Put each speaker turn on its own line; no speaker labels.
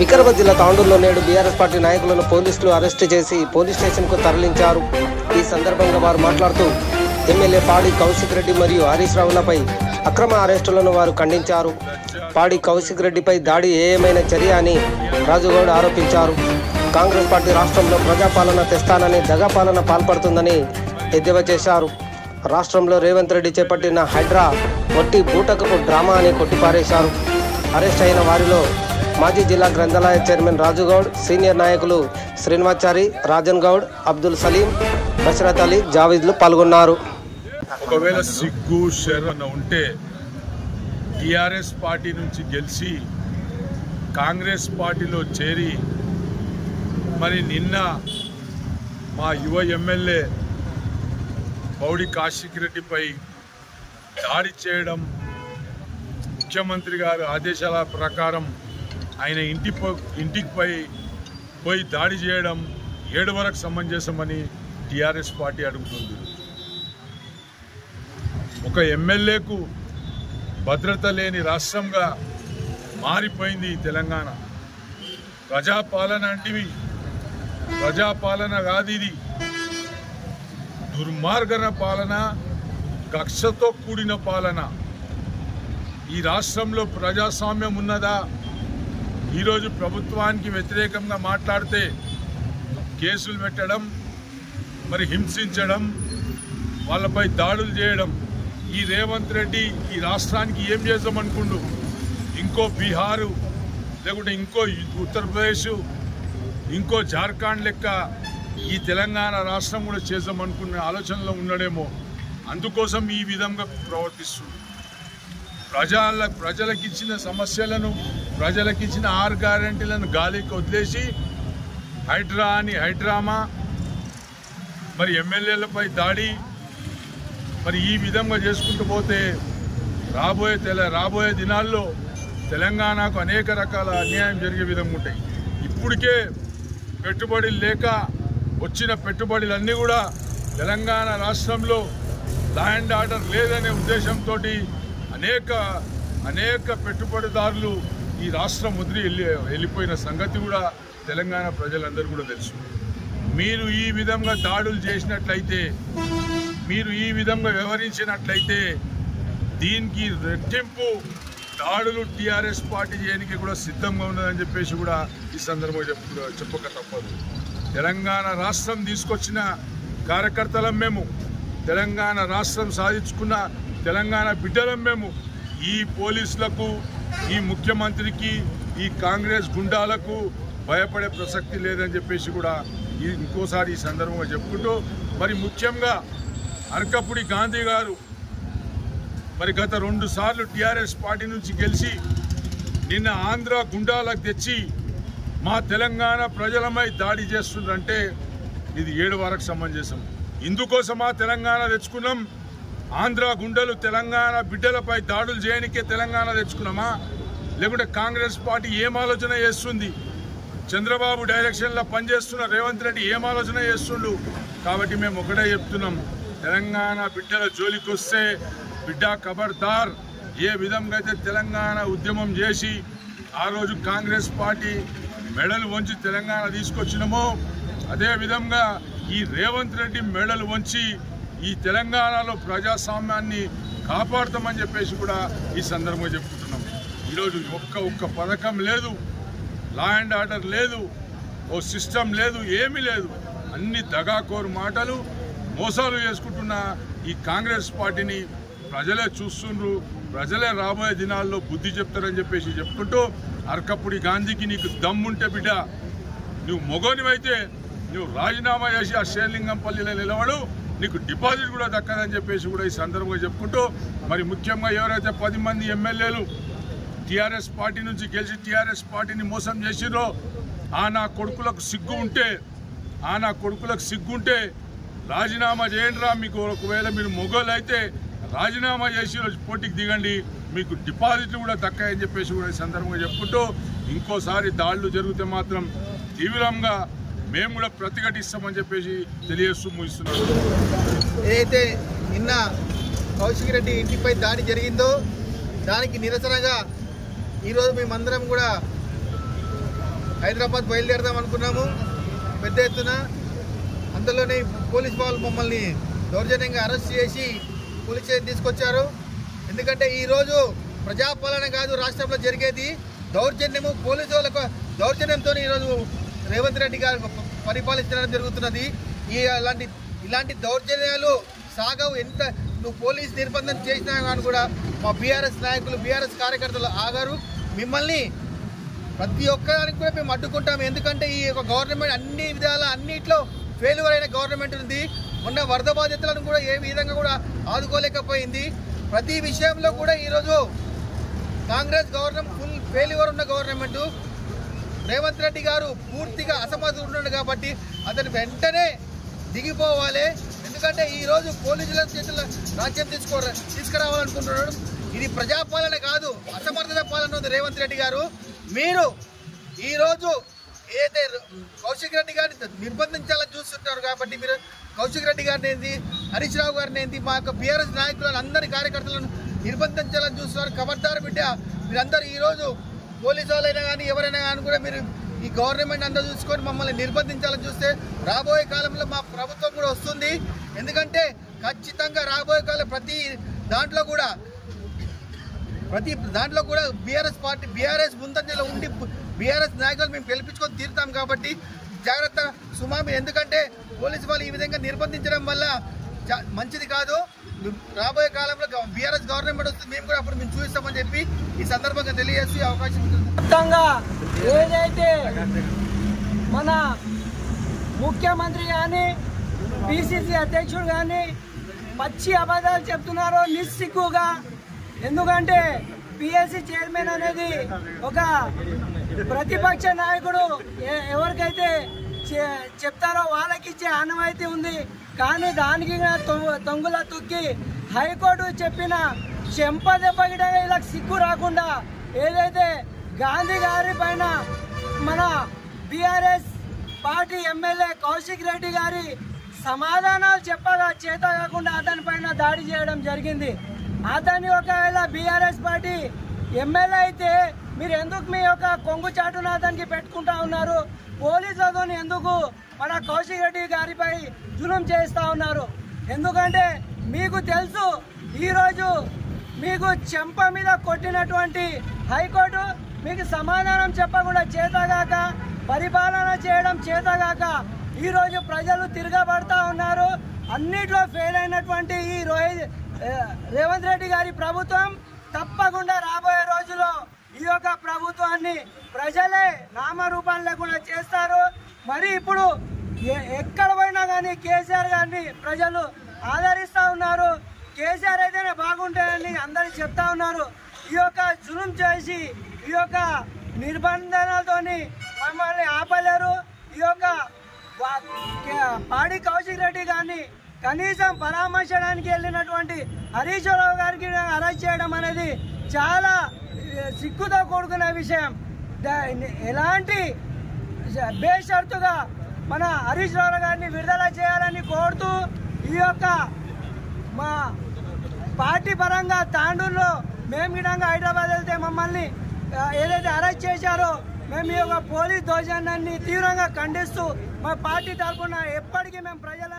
వికారాబాద్ జిల్లా తాండూరులో నేడు BRS party నాయకులను పోలీసులు అరెస్టు చేసి పోలీస్ స్టేషన్కు తరలించారు. ఈ సందర్భంగా వారు మాట్లాడుతూ ఎమ్మెల్యే పాడి కౌశిక్ రెడ్డి మరియు హరీష్ రావులపై అక్రమ అరెస్టులను వారు ఖండించారు. పాడి కౌశిక్ రెడ్డిపై దాడి ఏమైనా చర్య అని రాజుగౌడ్ ఆరోపించారు. కాంగ్రెస్ పార్టీ రాష్ట్రంలో ప్రజాపాలన తెస్తానని దగాపాలన పాల్పడుతుందని ఎద్దేవా చేశారు. రాష్ట్రంలో రేవంత్ రెడ్డి చేపట్టిన హైడ్రా వట్టి బూటకపు డ్రామా అని కొట్టిపారేశారు. అరెస్ట్ అయిన వారిలో మాజీ జిల్లా గ్రంథాలయ చైర్మన్ రాజుగౌడ్, సీనియర్ నాయకులు శ్రీనివాచారి, రాజన్ గౌడ్, అబ్దుల్ సలీం, బషరత్ అలీ, జావీద్లు పాల్గొన్నారు.
ఒకవేళ సిగ్గు శరణ ఉంటే టీఆర్ఎస్ పార్టీ నుంచి గెలిచి కాంగ్రెస్ పార్టీలో చేరి మరి నిన్న మా యువ ఎమ్మెల్యే పౌడి కౌశిక్ రెడ్డిపై దాడి చేయడం, ముఖ్యమంత్రి గారి ఆదేశాల ప్రకారం ఆయన ఇంటికి పోయి దాడి చేయడం ఏడు వరకు సమంజసమని టీఆర్ఎస్ పార్టీ అడుగుతుంది. ఒక ఎమ్మెల్యేకు భద్రత లేని రాష్ట్రంగా మారిపోయింది తెలంగాణ. ప్రజాపాలన అంటే ప్రజాపాలన కాదు, ఇది దుర్మార్గన పాలన, కక్షతో కూడిన పాలన. ఈ రాష్ట్రంలో ప్రజాస్వామ్యం ఉన్నదా? ఈరోజు ప్రభుత్వానికి వ్యతిరేకంగా మాట్లాడితే కేసులు పెట్టడం, మరి హింసించడం, వాళ్ళపై దాడులు చేయడం. ఈ రేవంత్ రెడ్డి ఈ రాష్ట్రానికి ఏం చేద్దామనుకుండు? ఇంకో బీహారు లేకుంటే ఇంకో ఉత్తరప్రదేశ్, ఇంకో జార్ఖండ్ లెక్క ఈ తెలంగాణ రాష్ట్రం కూడా చేద్దామనుకునే ఆలోచనలో ఉన్నాడేమో. అందుకోసం ఈ విధంగా ప్రవర్తిస్తుంది. ప్రజలకు ఇచ్చిన సమస్యలను, ప్రజలకు ఇచ్చిన 6 గ్యారెంటీలను గాలికి వదిలేసి హైడ్రామా, మరి ఎమ్మెల్యేలపై దాడి, మరి ఈ విధంగా చేసుకుంటూ పోతే రాబోయే దినాల్లో తెలంగాణకు అనేక రకాల అన్యాయం జరిగే విధంగా ఉంటాయి. ఇప్పటికే పెట్టుబడులు లేక వచ్చిన పెట్టుబడులన్నీ కూడా తెలంగాణ రాష్ట్రంలో ల్యాండ్ ఆర్డర్ లేదనే ఉద్దేశంతో అనేక పెట్టుబడిదారులు ఈ రాష్ట్రం వదిలి వెళ్ళిపోయిన సంగతి కూడా తెలంగాణ ప్రజలందరూ కూడా తెలుసు. మీరు ఈ విధంగా దాడులు చేసినట్లయితే, మీరు ఈ విధంగా వ్యవహరించినట్లయితే దీనికి రెట్టింపు దాడులు టీఆర్ఎస్ పార్టీ చేయడానికి కూడా సిద్ధంగా ఉన్నదని చెప్పేసి కూడా ఈ సందర్భంగా చెప్పక తప్పదు. తెలంగాణ రాష్ట్రం తీసుకొచ్చిన కార్యకర్తలం మేము, తెలంగాణ రాష్ట్రం సాధించుకున్న తెలంగాణ బిడ్డలం మేము. ఈ పోలీసులకు, ఈ ముఖ్యమంత్రికి, ఈ కాంగ్రెస్ గుండాలకు భయపడే ప్రసక్తి లేదని చెప్పేసి కూడా ఇంకోసారి ఈ సందర్భంగా చెప్పుకుంటూ, మరి ముఖ్యంగా అరకపుడి గాంధీ గారు మరి గత 2 సార్లు టీఆర్ఎస్ పార్టీ నుంచి గెలిచి నిన్న ఆంధ్ర గుండాలకు తెచ్చి మా తెలంగాణ ప్రజలపై దాడి చేస్తుందంటే ఇది 7 వరకు సమంజసం. ఇందుకోసమా తెలంగాణ తెచ్చుకున్నాం? ఆంధ్ర గుండెలు తెలంగాణ బిడ్డలపై దాడులు చేయడానికే తెలంగాణ తెచ్చుకున్నామా? లేకుంటే కాంగ్రెస్ పార్టీ ఏం ఆలోచన చేస్తుంది? చంద్రబాబు డైరెక్షన్లో పనిచేస్తున్న రేవంత్ రెడ్డి ఏం ఆలోచన చేస్తుండు? కాబట్టి మేము ఒకటే చెప్తున్నాం, తెలంగాణ బిడ్డల జోలికి వస్తే బిడ్డ ఖబర్దార్. ఏ విధంగా అయితే తెలంగాణ ఉద్యమం చేసి ఆ రోజు కాంగ్రెస్ పార్టీ మెడలు వంచి తెలంగాణ తీసుకొచ్చినామో అదే విధంగా ఈ రేవంత్ రెడ్డి మెడలు వంచి ఈ తెలంగాణలో ప్రజాస్వామ్యాన్ని కాపాడుతామని చెప్పేసి కూడా ఈ సందర్భంగా చెప్పుకుంటున్నాం. ఈరోజు ఒక్క పథకం లేదు, లా అండ్ ఆర్డర్ లేదు, ఓ సిస్టమ్ లేదు, ఏమీ లేదు. అన్ని దగాకోరు మాటలు, మోసాలు చేసుకుంటున్న ఈ కాంగ్రెస్ పార్టీని ప్రజలే చూస్తుండ్రు. ప్రజలే రాబోయే దినాల్లో బుద్ధి చెప్తారని చెప్పేసి చెప్పుకుంటూ, అరకపుడి గాంధీకి నీకు దమ్ముంటే బిడ్డ, నువ్వు మొగోనివైతే నువ్వు రాజీనామా చేసి ఆ షేర్లింగంపల్లిలో నిలబడు, నీకు డిపాజిట్ కూడా దక్కదని చెప్పేసి కూడా ఈ సందర్భంగా చెప్పుకుంటూ, మరి ముఖ్యంగా ఎవరైతే 10 మంది ఎమ్మెల్యేలు టీఆర్ఎస్ పార్టీ నుంచి గెలిచి టీఆర్ఎస్ పార్టీని మోసం చేసిరో నా కొడుకులకు సిగ్గుంటే రాజీనామా చేయండిరా. మీకు ఒకవేళ మీరు మొగోళ్ళు అయితే రాజీనామా చేసి రోజు పోటీకి దిగండి, మీకు డిపాజిట్లు కూడా దక్కాయని చెప్పేసి కూడా ఈ సందర్భంగా చెప్పుకుంటూ, ఇంకోసారి దాడులు జరిగితే మాత్రం తీవ్రంగా మేము కూడా ప్రతిఘటిస్తామని చెప్పేసి తెలియజేస్తూ ముగిస్తున్నాం.
ఏదైతే నిన్న కౌశిక్ రెడ్డి ఇంటిపై దాడి జరిగిందో దానికి నిరసనగా ఈరోజు మేమందరం కూడా హైదరాబాద్ బయలుదేరదాం అనుకున్నాము. పెద్ద ఎత్తున అందులోనే పోలీస్ వాళ్ళు మమ్మల్ని దౌర్జన్యంగా అరెస్ట్ చేసి పోలీస్ స్టేషన్ తీసుకొచ్చారు. ఎందుకంటే ఈరోజు ప్రజాపాలన కాదు రాష్ట్రంలో జరిగేది, దౌర్జన్యము. పోలీసు వాళ్ళకు దౌర్జన్యంతో ఈరోజు రేవంత్ రెడ్డి గారు పరిపాలించడం జరుగుతున్నది. ఇలాంటి దౌర్జన్యాలు సాగవు. ఎంత నువ్వు పోలీస్ నిర్బంధం చేసినా కానీ కూడా మా బీఆర్ఎస్ నాయకులు, బీఆర్ఎస్ కార్యకర్తలు ఆగారు. మిమ్మల్ని ప్రతి ఒక్కదానికి కూడా మేము అడ్డుకుంటాము. ఎందుకంటే ఈ యొక్క గవర్నమెంట్ అన్ని విధాల అన్నిట్లో ఫెయిల్యూర్ అయిన గవర్నమెంట్ ఉంది. మొన్న వరద బాధితులను కూడా ఏ విధంగా కూడా ఆదుకోలేకపోయింది. ప్రతి విషయంలో కూడా ఈరోజు కాంగ్రెస్ గవర్నమెంట్ ఫుల్ ఫెయిల్యూర్ ఉన్న గవర్నమెంట్. రేవంత్ రెడ్డి గారు పూర్తిగా అసమర్థుడు కాబట్టి అతను వెంటనే దిగిపోవాలి. ఎందుకంటే ఈరోజు పోలీసుల చేతుల్లో రాజ్యం తీసుకురావాలనుకుంటున్నాడు. ఇది ప్రజాపాలన కాదు, అసమర్థత పాలన ఉంది రేవంత్ రెడ్డి గారు. మీరు ఈరోజు ఏదైతే కౌశిక్ రెడ్డి గారిని నిర్బంధించాలని చూస్తుంటారు కాబట్టి మీరు కౌశిక్ రెడ్డి గారిని ఏంది, హరీష్ రావు గారిని ఏంది, మా యొక్క బీఆర్ఎస్ నాయకులను అందరి కార్యకర్తలను నిర్బంధించాలని చూస్తున్నారు. ఖబర్దారు బిడ్డ, మీరందరూ ఈరోజు పోలీసు వాళ్ళైనా కానీ ఎవరైనా కానీ కూడా మీరు ఈ గవర్నమెంట్ అంతా చూసుకొని మమ్మల్ని నిర్బంధించాలని చూస్తే రాబోయే కాలంలో మా ప్రభుత్వం కూడా వస్తుంది. ఎందుకంటే ఖచ్చితంగా రాబోయే కాలం ప్రతి దాంట్లో కూడా బీఆర్ఎస్ పార్టీ బీఆర్ఎస్ ముందంజలో ఉండి బీఆర్ఎస్ నాయకులు మేము గెలిపించుకొని తీరుతాం. కాబట్టి జాగ్రత్త సుమామి. ఎందుకంటే పోలీసు వాళ్ళు ఈ విధంగా నిర్బంధించడం వల్ల మంచిది కాదు. రాబోయే కాలంలో బీఆర్ఎస్ గవర్నమెంట్ వస్తుంది, మేము కూడా అప్పుడు మేము చూపిస్తామని చెప్పి ఈ సందర్భంగా తెలియజేసే అవకాశం ఉంటుంది.
ఏదైతే మన ముఖ్యమంత్రి కానీ పిసిసి అధ్యక్షుడు కానీ పచ్చి అబద్ధాలు చెప్తున్నారో నిస్సిగ్గుగా. ఎందుకంటే పిఎస్సి చైర్మన్ అనేది ఒక ప్రతిపక్ష నాయకుడు ఎవరికైతే చెప్తారో వాళ్ళకి ఇచ్చే ఆనవాయితీ ఉంది. కానీ దానికి తొంగుల తొక్కి హైకోర్టు చెప్పిన చెంపదెబ్బగిట ఇలా సిగ్గు రాకుండా ఏదైతే గాంధీ గారి పైన మన BRS party MLA Kaushik Reddy గారి సమాధానాలు చెప్పగా చేత కాకుండా అతని పైన దాడి చేయడం జరిగింది. అతన్ని ఒకవేళ బీఆర్ఎస్ పార్టీ ఎమ్మెల్యే అయితే మీరు ఎందుకు మీ యొక్క కొంగు చాటున అతనికి పెట్టుకుంటా ఉన్నారు? పోలీసులతో ఎందుకు మన కౌశిక్ రెడ్డి గారిపై జులుం చేస్తూ ఉన్నారు? ఎందుకంటే మీకు తెలుసు, ఈరోజు మీకు చెంప మీద కొట్టినటువంటి హైకోర్టు మీకు సమాధానం చెప్పకుండా చేతగాక, పరిపాలన చేయడం చేతగాక ఈరోజు ప్రజలు తిరగబడతా ఉన్నారు. అన్నిట్లో ఫెయిల్ అయినటువంటి ఈ రేవంత్ రెడ్డి గారి ప్రభుత్వం తప్పకుండా రాబోయే రోజుల్లో ఈ యొక్క ప్రభుత్వాన్ని ప్రజలే నామరూపాలు లేకుండా చేస్తారు. మరి ఇప్పుడు ఎక్కడ పోయినా కానీ కేసీఆర్ గారిని ప్రజలు ఆదరిస్తూ ఉన్నారు. కేసీఆర్ అయితేనే బాగుంటాయని అందరూ చెప్తా ఉన్నారు. ఈ యొక్క జులుం చేసి ఈ యొక్క నిర్బంధనలతోని మమ్మల్ని ఆపలేరు. ఈ యొక్క పాడి కౌశిక్ రెడ్డి గారిని కనీసం పరామర్శడానికి వెళ్ళినటువంటి హరీష్ రావు గారికి అరెస్ట్ చేయడం అనేది చాలా సిగ్గుతో కూడుకున్న విషయం. ఎలాంటి బేషరతుగా మన హరీష్ రావు గారిని విడుదల చేయాలని కోరుతూ ఈ యొక్క మా పార్టీ పరంగా తాండూరులో మేము గిడంగా హైదరాబాద్ వెళ్తే మమ్మల్ని ఏదైతే అరెస్ట్ చేశారో మేము ఈ యొక్క పోలీస్ దౌర్జన్యాన్ని తీవ్రంగా ఖండిస్తూ మా పార్టీ తరఫున ఎప్పటికీ మేము ప్రజల